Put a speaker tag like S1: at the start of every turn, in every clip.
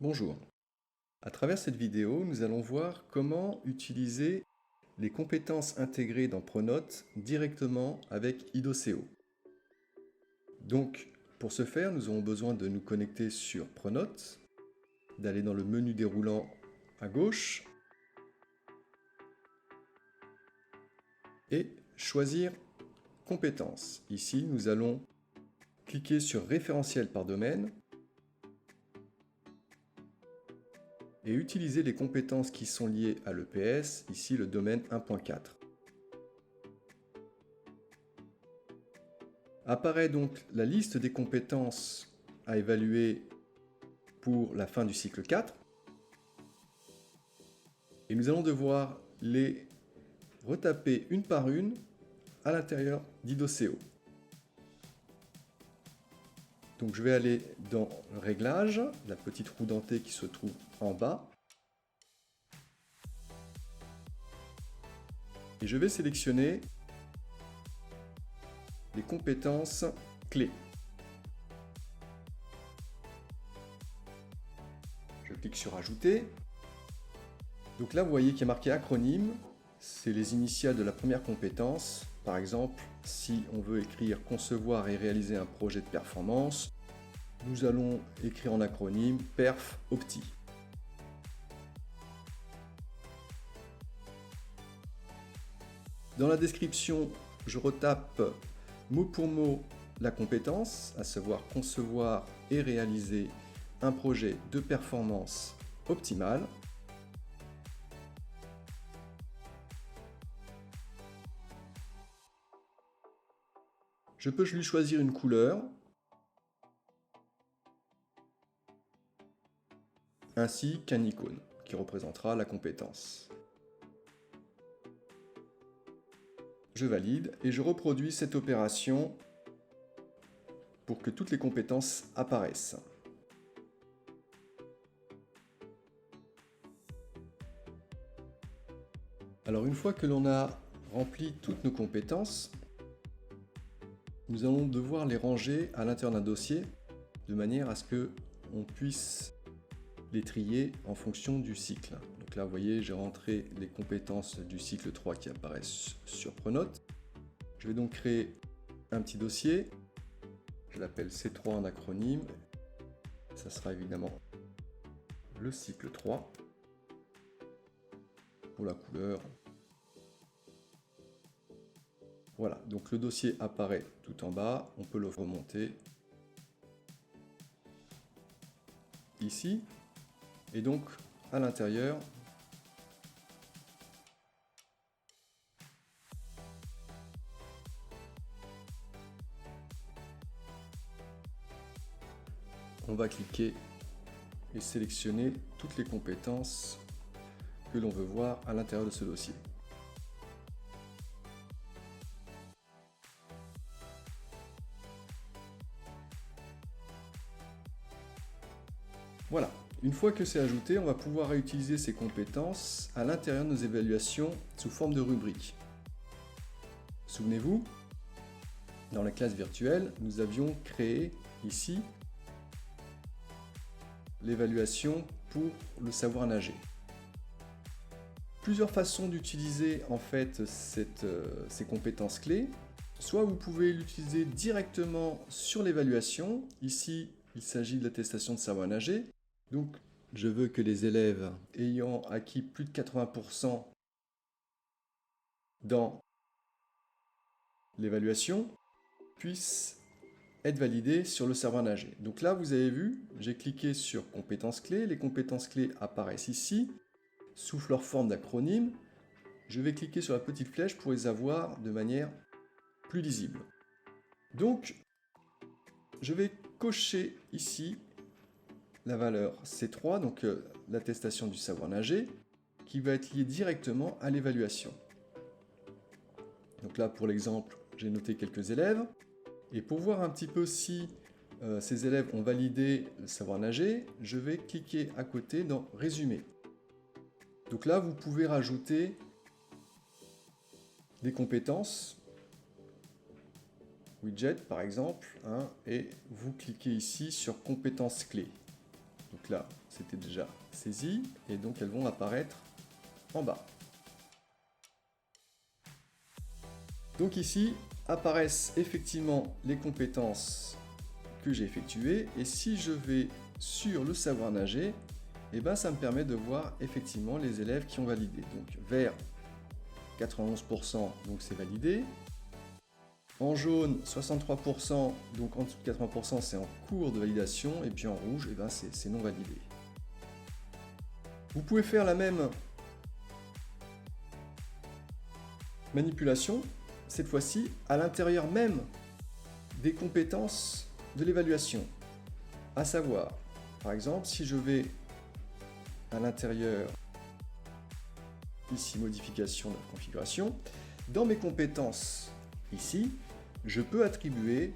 S1: Bonjour. À travers cette vidéo, nous allons voir comment utiliser les compétences intégrées dans Pronote directement avec Idoceo. Donc, pour ce faire, nous aurons besoin de nous connecter sur Pronote, d'aller dans le menu déroulant à gauche et choisir Compétences. Ici, nous allons cliquer sur Référentiel par domaine et utiliser les compétences qui sont liées à l'EPS, ici le domaine 1.4. Apparaît donc la liste des compétences à évaluer pour la fin du cycle 4. Et nous allons devoir les retaper une par une à l'intérieur d'Idoceo. Donc je vais aller dans le réglage, la petite roue dentée qui se trouve en bas. Et je vais sélectionner les compétences clés. Je clique sur Ajouter. Donc là, vous voyez qu'il y a marqué acronyme. C'est les initiales de la première compétence. Par exemple, si on veut écrire concevoir et réaliser un projet de performance, nous allons écrire en acronyme PERF Opti. Dans la description, je retape mot pour mot la compétence, à savoir concevoir et réaliser un projet de performance optimale. Je peux lui choisir une couleur, ainsi qu'un icône qui représentera la compétence. Je valide et je reproduis cette opération pour que toutes les compétences apparaissent. Alors une fois que l'on a rempli toutes nos compétences, nous allons devoir les ranger à l'intérieur d'un dossier de manière à ce que on puisse les trier en fonction du cycle. Donc là, vous voyez, j'ai rentré les compétences du cycle 3 qui apparaissent sur Pronote. Je vais donc créer un petit dossier. Je l'appelle C3 en acronyme. Ça sera évidemment le cycle 3. Pour la couleur. Voilà, donc le dossier apparaît tout en bas. On peut le remonter ici. Et donc, à l'intérieur, on va cliquer et sélectionner toutes les compétences que l'on veut voir à l'intérieur de ce dossier. Voilà, une fois que c'est ajouté, on va pouvoir réutiliser ces compétences à l'intérieur de nos évaluations sous forme de rubrique. Souvenez-vous, dans la classe virtuelle, nous avions créé ici l'évaluation pour le savoir nager. Plusieurs façons d'utiliser en fait ces compétences clés. Soit vous pouvez l'utiliser directement sur l'évaluation. Ici, il s'agit de l'attestation de savoir nager. Donc, je veux que les élèves ayant acquis plus de 80% dans l'évaluation puissent être validés sur le savoir nager. Donc là, vous avez vu, j'ai cliqué sur compétences clés. Les compétences clés apparaissent ici, sous leur forme d'acronyme. Je vais cliquer sur la petite flèche pour les avoir de manière plus lisible. Donc, je vais cocher ici la valeur C3, donc l'attestation du savoir nager, qui va être liée directement à l'évaluation. Donc là, pour l'exemple, j'ai noté quelques élèves. Et pour voir un petit peu si ces élèves ont validé le savoir nager, je vais cliquer à côté dans Résumer. Donc là, vous pouvez rajouter des compétences, widget par exemple, hein, et vous cliquez ici sur compétences clés. Donc Donc là, c'était déjà saisi, et donc elles vont apparaître en bas. Donc ici, apparaissent effectivement les compétences que j'ai effectuées, et si je vais sur le savoir nager, et ben ça me permet de voir effectivement les élèves qui ont validé. Donc vert 91%, donc c'est validé. En jaune 63%, donc en dessous de 80% c'est en cours de validation, et puis en rouge, et ben c'est non validé. Vous pouvez faire la même manipulation, cette fois-ci à l'intérieur même des compétences de l'évaluation. À savoir, par exemple, si je vais à l'intérieur, ici modification de la configuration, dans mes compétences, ici, je peux attribuer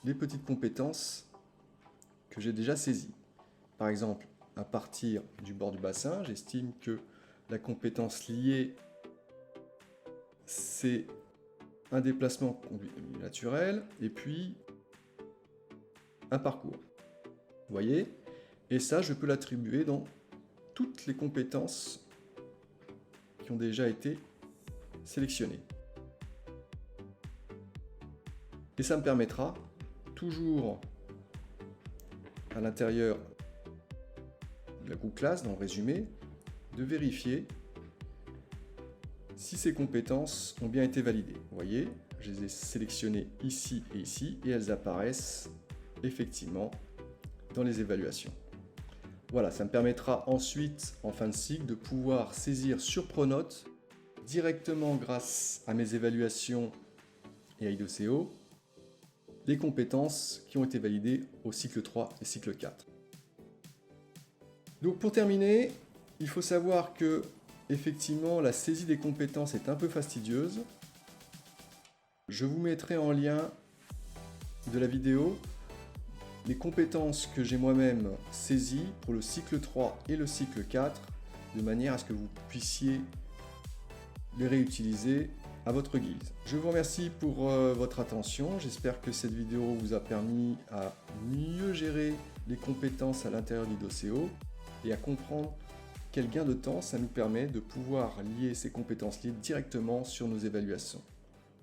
S1: les petites compétences que j'ai déjà saisies. Par exemple, à partir du bord du bassin, j'estime que la compétence liée, c'est un déplacement naturel et puis un parcours. Vous voyez? Et ça, je peux l'attribuer dans toutes les compétences qui ont déjà été sélectionnées. Et ça me permettra, toujours à l'intérieur de la groupe classe, dans le résumé, de vérifier si ces compétences ont bien été validées. Vous voyez, je les ai sélectionnées ici, et elles apparaissent effectivement dans les évaluations. Voilà, ça me permettra ensuite, en fin de cycle, de pouvoir saisir sur Pronote, directement grâce à mes évaluations et à IDOCO, les compétences qui ont été validées au cycle 3 et cycle 4. Donc pour terminer, il faut savoir que effectivement la saisie des compétences est un peu fastidieuse. Je vous mettrai en lien de la vidéo les compétences que j'ai moi-même saisies pour le cycle 3 et le cycle 4, de manière à ce que vous puissiez les réutiliser à votre guise. Je vous remercie pour votre attention. J'espère que cette vidéo vous a permis à mieux gérer les compétences à l'intérieur d'IDOCO et à comprendre quel gain de temps ça nous permet de pouvoir lier ces compétences liées directement sur nos évaluations.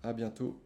S1: À bientôt.